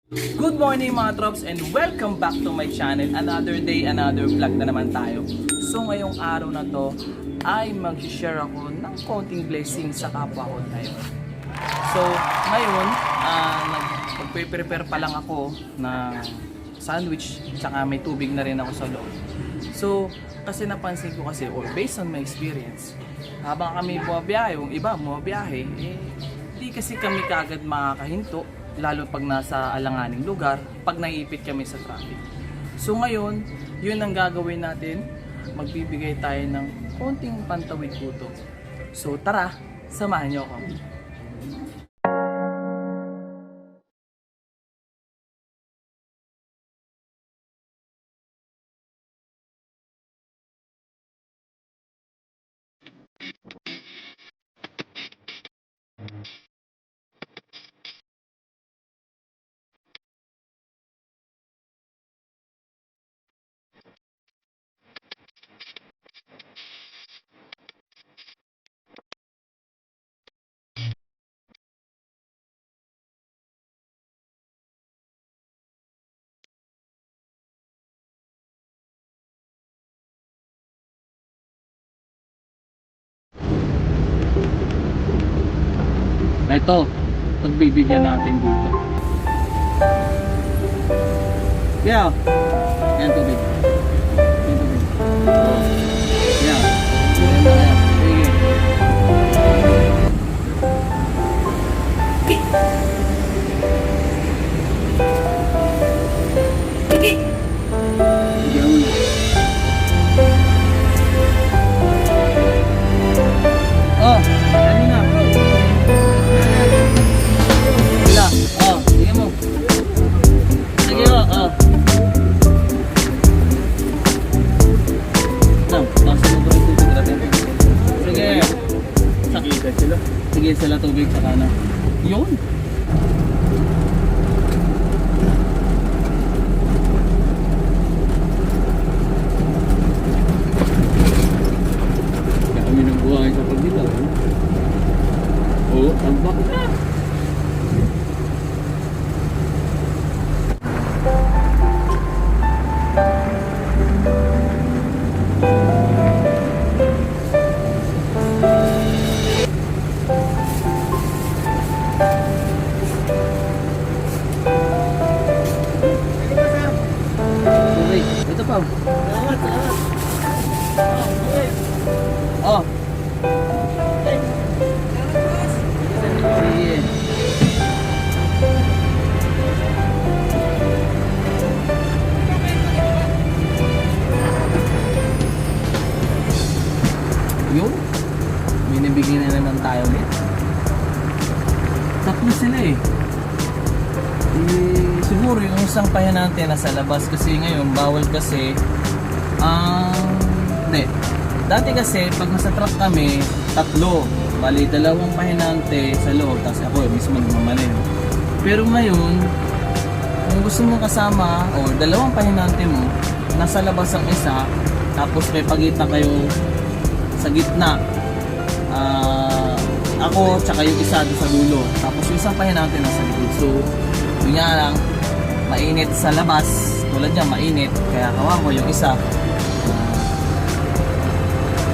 Good morning mga trops and welcome back to my channel. Another day, another vlog na naman tayo. So ngayong araw na to ay mag-share ako ng konting blessing sa kapwa ko tayo. So ngayon, magpe-prepare pa lang ako ng sandwich tsaka may tubig na rin ako sa loob. So kasi napansin ko kasi, or based on my experience, habang kami bumabiyahe, yung iba bumabiyahe, di kasi kami kagad makakahinto, lalo pag nasa alanganing lugar, pag naiipit kami sa traffic. So ngayon, yun ang gagawin natin, magbibigay tayo ng konting pantawid kuto. So tara, samahan niyo ako. Ito, pagbibigyan natin dito. Yeah. Yan tubig. Yan tubig. Oh. Yeah. Yan na yan. Sige. Sige. Oh, dali na. Wala. Oh, sige mo. Sige mo. Oh. Sige sila tubig sa kanan. Yun. Kaya kami nang buhay sa pagbitaw. Oo, tambak na. Ito pa. Salamat. Oh. Sige. Yun. Binibigyan na naman tayo ulit. Tatlo sila eh. Siguro yung isang pahinante nasa labas kasi ngayon bawal kasi hindi. Dati kasi pag nasa truck kami, tatlo. Bali, dalawang pahinante sa loob, tapos ako mismo namamalin. Pero ngayon, kung gusto mo kasama o dalawang pahinante mo, nasa labas ang isa, tapos may pagitan kayo sa gitna. Ako tsaka yung isa doon sa dulo, tapos yung isang pahinante nasa likod. So yun nga lang, mainit sa labas, tulad niya mainit, kaya kawawa ko yung isa.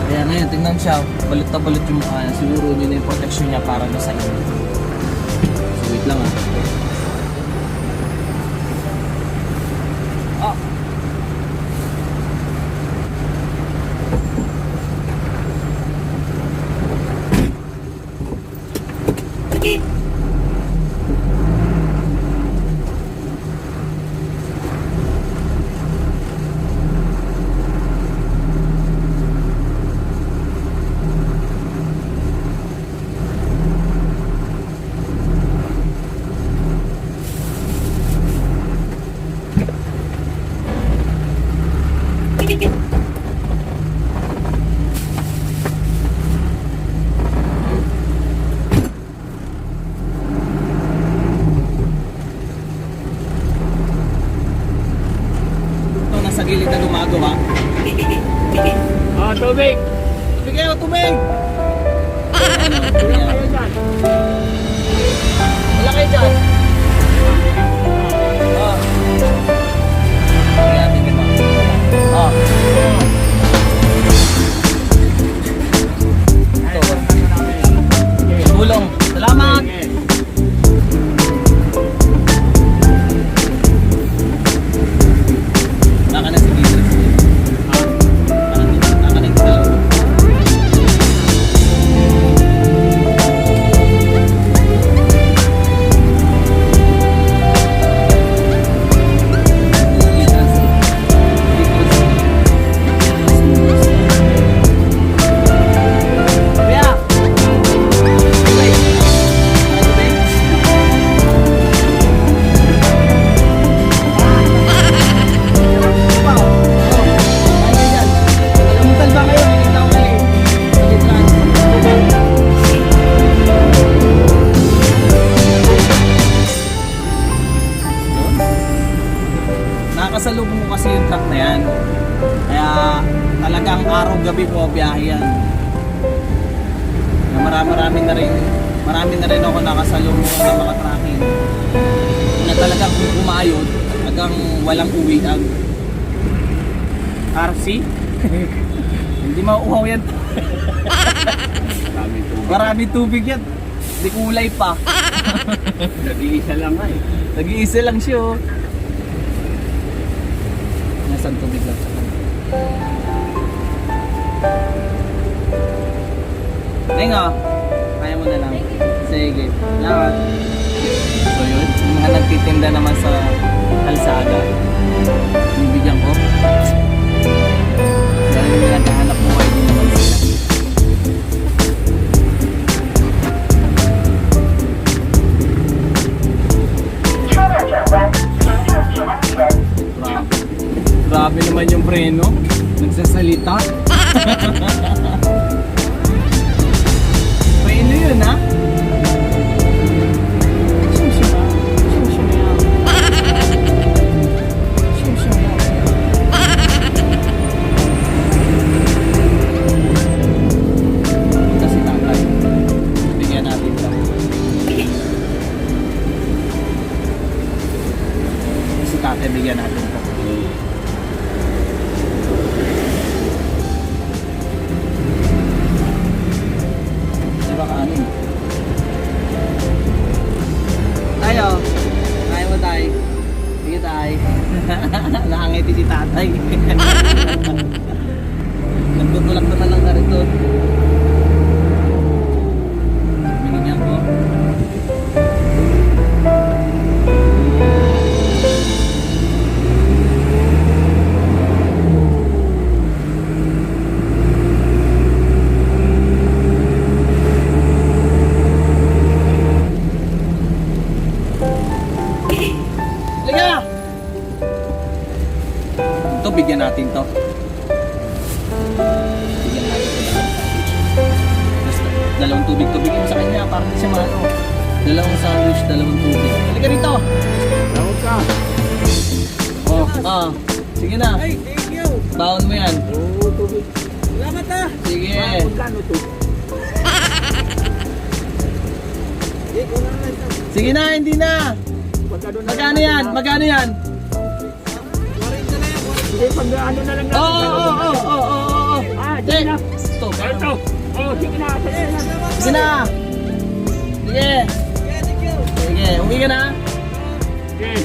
Kaya ngayon, tingnan siya, balot na balot yung mukha niya. Siguro yun yung protection niya para na sa inyo. So wait lang sa gilid na gumagawa. Tubig! Tubig kayo, tubig! Wala kayo dyan. Kaya natin diba? Oh. Ito. Tulong. Salamat! Naka na si Peter. Naka na yung dalawa. Nakasalubong ko kasi yung truck na yan. Kaya talagang araw-gabi bumabiyahe yan. Marami na rin ako nakasalubong ng mga trucking na talagang umayod hanggang walang uwian. RC? Hindi mauuhaw yan. Marami tubig yan. Hindi kulay pa. Nag-iisa lang nga eh. Nag-iisa lang siya oh. Nasaan tubig lang sa kanya? Nenga, kaya mo na lang. Sige, salamat. So yun, yung mga nagtitinda naman sa kalsada, bibigyan ko. Dahil yung naghahanap mo ay din naman sila. Grabe naman yung preno. Nagsasalita. Preno yun ha? Kasi tatay. Bigyan natin ito. Kasi tatay bigyan natin ito. Tayo. Kaya mo tayo. Sige tayo. Nakangiti si tatay. Nagtutulak naman ng kariton. Binigyan ko. Ito, bigyan natin to. Bigyan natin to. Tapos, dalawang tubig bigyan mo sa kanya para hindi siya maano. Dalawang sandwich, dalawang tubig. Halika rito. Tawag ka. Oh, sige na. Ay, thank you. Baon mo yan. Oo, tubig. Salamat ah. Sige. Magkano to? Sige na, hindi na. Magkano yan? Magkano yan? Hindi, pag ano na lang natin. Oo. Ah, sige na. Ito. Ito. Oh, sige na. Sige na. Sige. Sige, uwi ka na. Okay.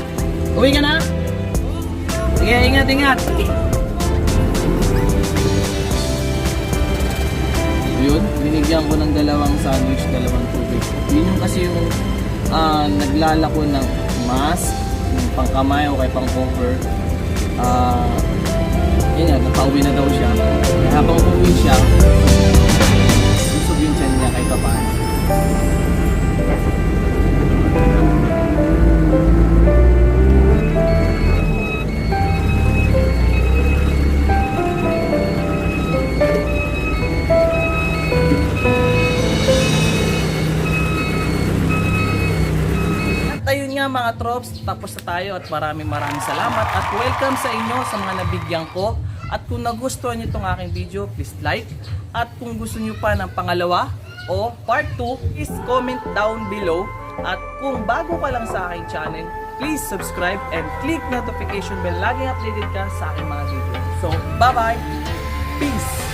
Uwi ka na. Sige, ingat. Yun, binigyan ko ng dalawang sandwich, dalawang tubig. Yun yung kasi yung naglalako ng mask, yung pangkamay o kay pang-cover. Yun nga, napauwi na daw siya. Habang umuwi siya, busog yung tiyan niya kahit paano. Ayun nga mga trops, tapos na tayo at maraming salamat at welcome sa inyo sa mga nabigyan ko. At kung nagustuhan nyo itong aking video, please like. At kung gusto nyo pa ng pangalawa o part 2, please comment down below. At kung bago ka lang sa aking channel, please subscribe and click notification bell. Laging updated ka sa aking mga video. So, bye-bye! Peace!